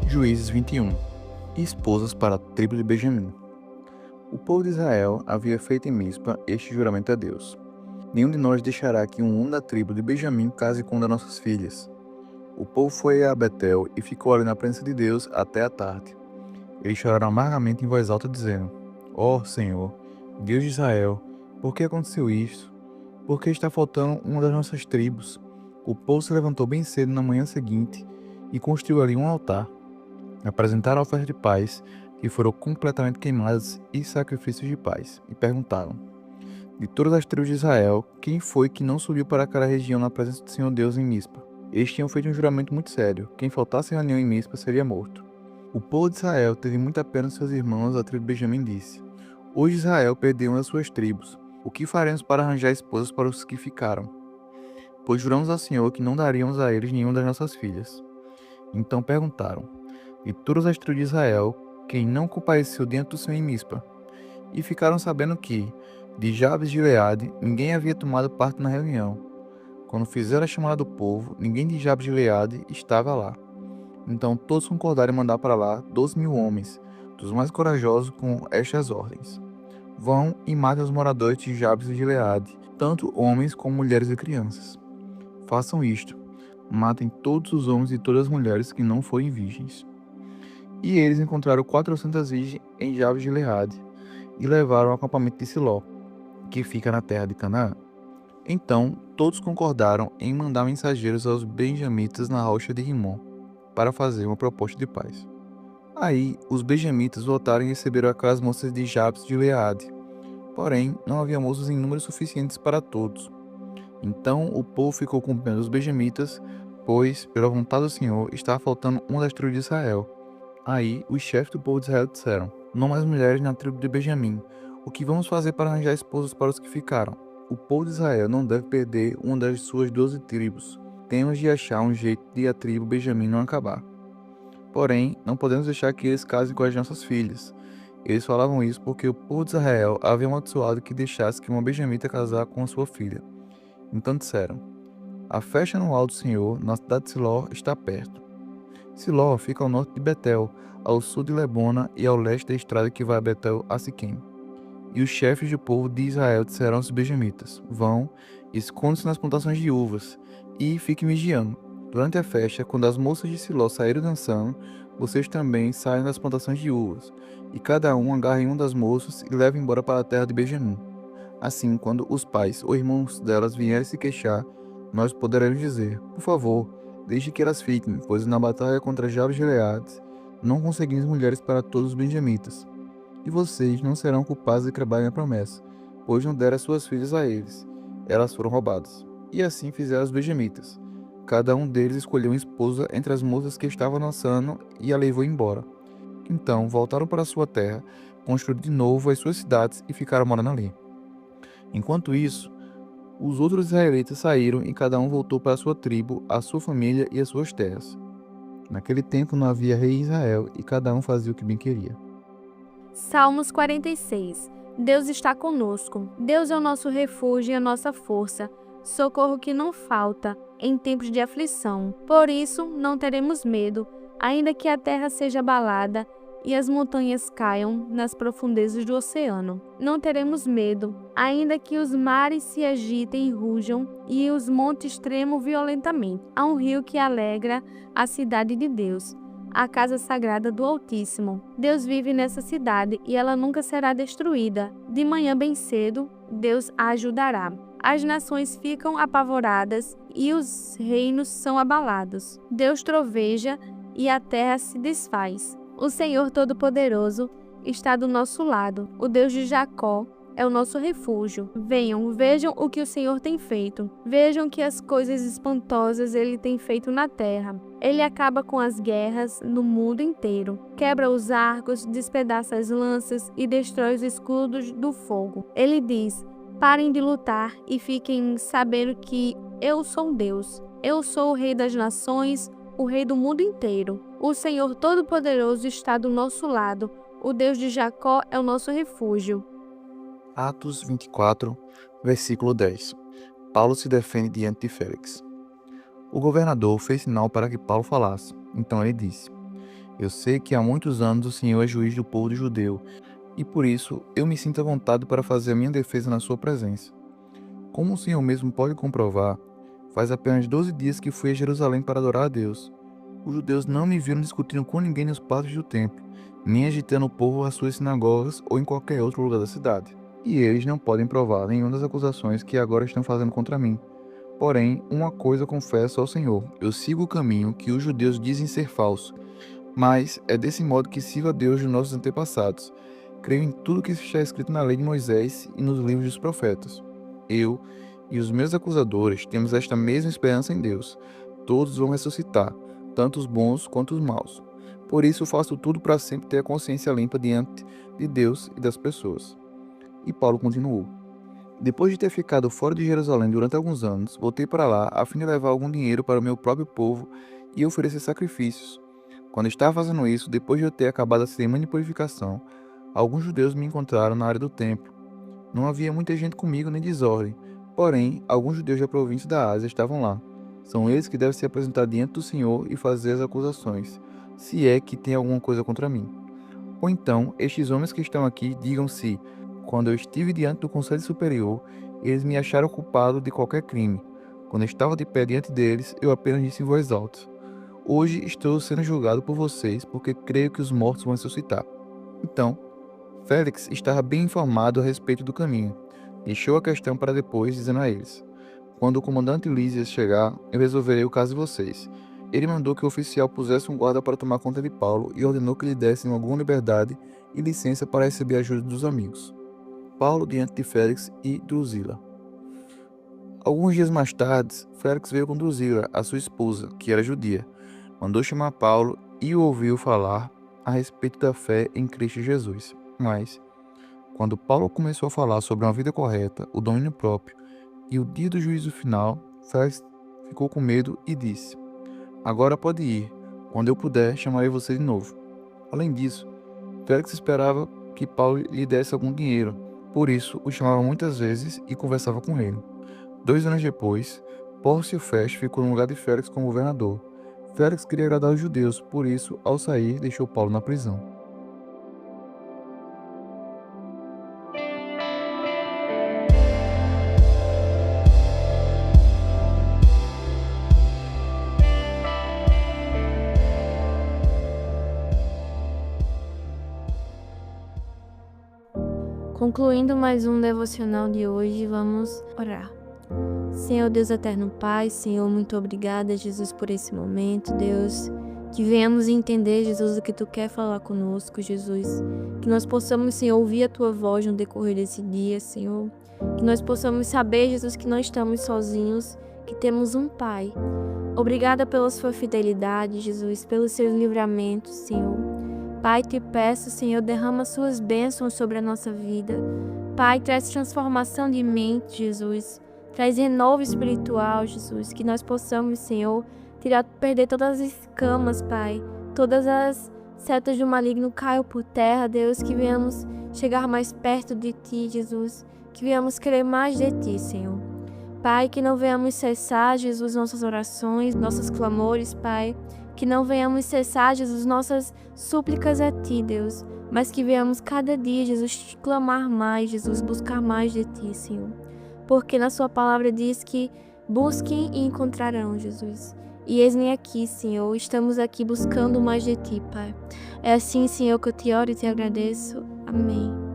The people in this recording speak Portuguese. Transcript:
Juízes 21. Esposas para a tribo de Benjamim. O povo de Israel havia feito em Mispa este juramento a Deus: nenhum de nós deixará que um homem da tribo de Benjamim case com uma das nossas filhas. O povo foi a Betel e ficou ali na presença de Deus até a tarde. Eles choraram amargamente em voz alta, dizendo: Ó Senhor, Deus de Israel, por que aconteceu isto? Por que está faltando uma das nossas tribos? O povo se levantou bem cedo na manhã seguinte e construiu ali um altar. Apresentaram a oferta de paz, que foram completamente queimadas, e sacrifícios de paz, e perguntaram: de todas as tribos de Israel, quem foi que não subiu para aquela região na presença do Senhor Deus em Mispa? Eles tinham feito um juramento muito sério: quem faltasse à reunião em Mispa seria morto. O povo de Israel teve muita pena de seus irmãos. A tribo de Benjamim disse: hoje Israel perdeu uma das suas tribos. O que faremos para arranjar esposas para os que ficaram? Pois juramos ao Senhor que não daríamos a eles nenhuma das nossas filhas. Então perguntaram: de todas as tribos de Israel, quem não compareceu diante do Senhor em Mispa? E ficaram sabendo que, de Jabes de Gileade, ninguém havia tomado parte na reunião. Quando fizeram a chamada do povo, ninguém de Jabes de Gileade estava lá. Então todos concordaram em mandar para lá 12.000 homens, dos mais corajosos, com estas ordens: vão e matem os moradores de Jabes de Gileade, tanto homens como mulheres e crianças. Façam isto: matem todos os homens e todas as mulheres que não forem virgens. E eles encontraram 400 virgens em Jabes de Gileade e levaram ao acampamento de Siló, que fica na terra de Canaã. Então todos concordaram em mandar mensageiros aos benjamitas na rocha de Rimon para fazer uma proposta de paz. Aí os benjamitas voltaram e receberam aquelas moças de Jabes de Gileade. Porém, não havia moços em número suficientes para todos. Então o povo ficou com pena dos benjamitas, pois, pela vontade do Senhor, estava faltando uma das tribos de Israel. Aí os chefes do povo de Israel disseram: não mais mulheres na tribo de Benjamim. O que vamos fazer para arranjar esposas para os que ficaram? O povo de Israel não deve perder uma das suas 12 tribos. Temos de achar um jeito de a tribo Benjamim não acabar. Porém, não podemos deixar que eles casem com as nossas filhas. Eles falavam isso porque o povo de Israel havia amaldiçoado que deixasse que uma benjamita casar com a sua filha. Então disseram: a festa anual do Senhor na cidade de Siló está perto. Siló fica ao norte de Betel, ao sul de Lebona e ao leste da estrada que vai a Betel a Siquém. E os chefes do povo de Israel disseram aos benjamitas: vão, escondam-se nas plantações de uvas e fiquem vigiando. Durante a festa, quando as moças de Siló saírem dançando, vocês também saiam das plantações de uvas, e cada um agarre uma das moças e leve embora para a terra de Benjamim. Assim, quando os pais ou irmãos delas vierem se queixar, nós poderemos dizer: por favor, deixe que elas fiquem, pois na batalha contra Jabes de Gileade não conseguimos mulheres para todos os benjamitas. E vocês não serão culpados de quebrarem a promessa, pois não deram as suas filhas a eles. Elas foram roubadas. E assim fizeram os benjamitas. Cada um deles escolheu uma esposa entre as moças que estavam dançando e a levou embora. Então voltaram para sua terra, construíram de novo as suas cidades e ficaram morando ali. Enquanto isso, os outros israelitas saíram e cada um voltou para a sua tribo, a sua família e as suas terras. Naquele tempo não havia rei em Israel e cada um fazia o que bem queria. Salmos 46. Deus está conosco. Deus é o nosso refúgio e a nossa força, socorro que não falta em tempos de aflição. Por isso não teremos medo, ainda que a terra seja abalada e as montanhas caiam nas profundezas do oceano. Não teremos medo, ainda que os mares se agitem e rujam e os montes tremam violentamente. Há um rio que alegra a cidade de Deus, a casa sagrada do Altíssimo. Deus vive nessa cidade e ela nunca será destruída. De manhã bem cedo, Deus a ajudará. As nações ficam apavoradas e os reinos são abalados. Deus troveja e a terra se desfaz. O Senhor Todo-Poderoso está do nosso lado. O Deus de Jacó é o nosso refúgio. Venham, vejam o que o Senhor tem feito. Vejam que as coisas espantosas Ele tem feito na terra. Ele acaba com as guerras no mundo inteiro. Quebra os arcos, despedaça as lanças e destrói os escudos do fogo. Ele diz: parem de lutar e fiquem sabendo que eu sou Deus. Eu sou o Rei das nações, o Rei do mundo inteiro. O Senhor Todo-Poderoso está do nosso lado. O Deus de Jacó é o nosso refúgio. Atos 24, versículo 10. Paulo se defende diante de Félix. O governador fez sinal para que Paulo falasse. Então ele disse: Eu sei que há muitos anos o Senhor é juiz do povo judeu, e por isso eu me sinto à vontade para fazer a minha defesa na sua presença. Como o Senhor mesmo pode comprovar, faz apenas 12 dias que fui a Jerusalém para adorar a Deus. Os judeus não me viram discutindo com ninguém nos pátios do templo, nem agitando o povo às suas sinagogas ou em qualquer outro lugar da cidade. E eles não podem provar nenhuma das acusações que agora estão fazendo contra mim. Porém, uma coisa confesso ao Senhor: eu sigo o caminho que os judeus dizem ser falso, mas é desse modo que sigo a Deus dos nossos antepassados. Creio em tudo que está escrito na lei de Moisés e nos livros dos profetas. Eu e os meus acusadores temos esta mesma esperança em Deus. Todos vão ressuscitar, tanto os bons quanto os maus. Por isso faço tudo para sempre ter a consciência limpa diante de Deus e das pessoas. E Paulo continuou: depois de ter ficado fora de Jerusalém durante alguns anos, voltei para lá a fim de levar algum dinheiro para o meu próprio povo e oferecer sacrifícios. Quando estava fazendo isso, depois de eu ter acabado a cerimônia de purificação, alguns judeus me encontraram na área do templo. Não havia muita gente comigo nem desordem, porém, alguns judeus da província da Ásia estavam lá. São eles que devem se apresentar diante do Senhor e fazer as acusações, se é que tem alguma coisa contra mim. Ou então, estes homens que estão aqui digam se, quando eu estive diante do Conselho Superior, eles me acharam culpado de qualquer crime. Quando eu estava de pé diante deles, eu apenas disse em voz alta: hoje estou sendo julgado por vocês porque creio que os mortos vão ressuscitar. Então, Félix estava bem informado a respeito do caminho. Deixou a questão para depois, dizendo a eles: quando o comandante Lísias chegar, eu resolverei o caso de vocês. Ele mandou que o oficial pusesse um guarda para tomar conta de Paulo e ordenou que lhe dessem alguma liberdade e licença para receber a ajuda dos amigos. Paulo diante de Félix e Drusila. Alguns dias mais tarde, Félix veio com Drusila, a sua esposa, que era judia. Mandou chamar Paulo e o ouviu falar a respeito da fé em Cristo Jesus. Mas, quando Paulo começou a falar sobre uma vida correta, o domínio próprio e o dia do juízo final, Félix ficou com medo e disse: agora pode ir. Quando eu puder, chamarei você de novo. Além disso, Félix esperava que Paulo lhe desse algum dinheiro. Por isso, o chamava muitas vezes e conversava com ele. 2 anos depois, Pórcio Festo ficou no lugar de Félix como governador. Félix queria agradar os judeus, por isso, ao sair, deixou Paulo na prisão. Concluindo mais um devocional de hoje, vamos orar. Senhor Deus eterno Pai, Senhor, muito obrigada, Jesus, por esse momento, Deus. Que venhamos entender, Jesus, o que Tu quer falar conosco, Jesus. Que nós possamos, Senhor, ouvir a Tua voz no decorrer desse dia, Senhor. Que nós possamos saber, Jesus, que não estamos sozinhos, que temos um Pai. Obrigada pela Sua fidelidade, Jesus, pelos Seus livramentos, Senhor. Pai, Te peço, Senhor, derrama Suas bênçãos sobre a nossa vida. Pai, traz transformação de mente, Jesus. Traz renovo espiritual, Jesus. Que nós possamos, Senhor, perder todas as escamas, Pai. Todas as setas do maligno caiam por terra, Deus. Que venhamos chegar mais perto de Ti, Jesus. Que venhamos querer mais de Ti, Senhor. Pai, que não venhamos cessar, Jesus, nossas orações, nossos clamores, Pai. Que não venhamos cessar, Jesus, nossas súplicas a Ti, Deus. Mas que venhamos cada dia, Jesus, te clamar mais, Jesus, buscar mais de Ti, Senhor. Porque na Sua palavra diz que busquem e encontrarão, Jesus. E eis-me aqui, Senhor, estamos aqui buscando mais de Ti, Pai. É assim, Senhor, que eu Te oro e Te agradeço. Amém.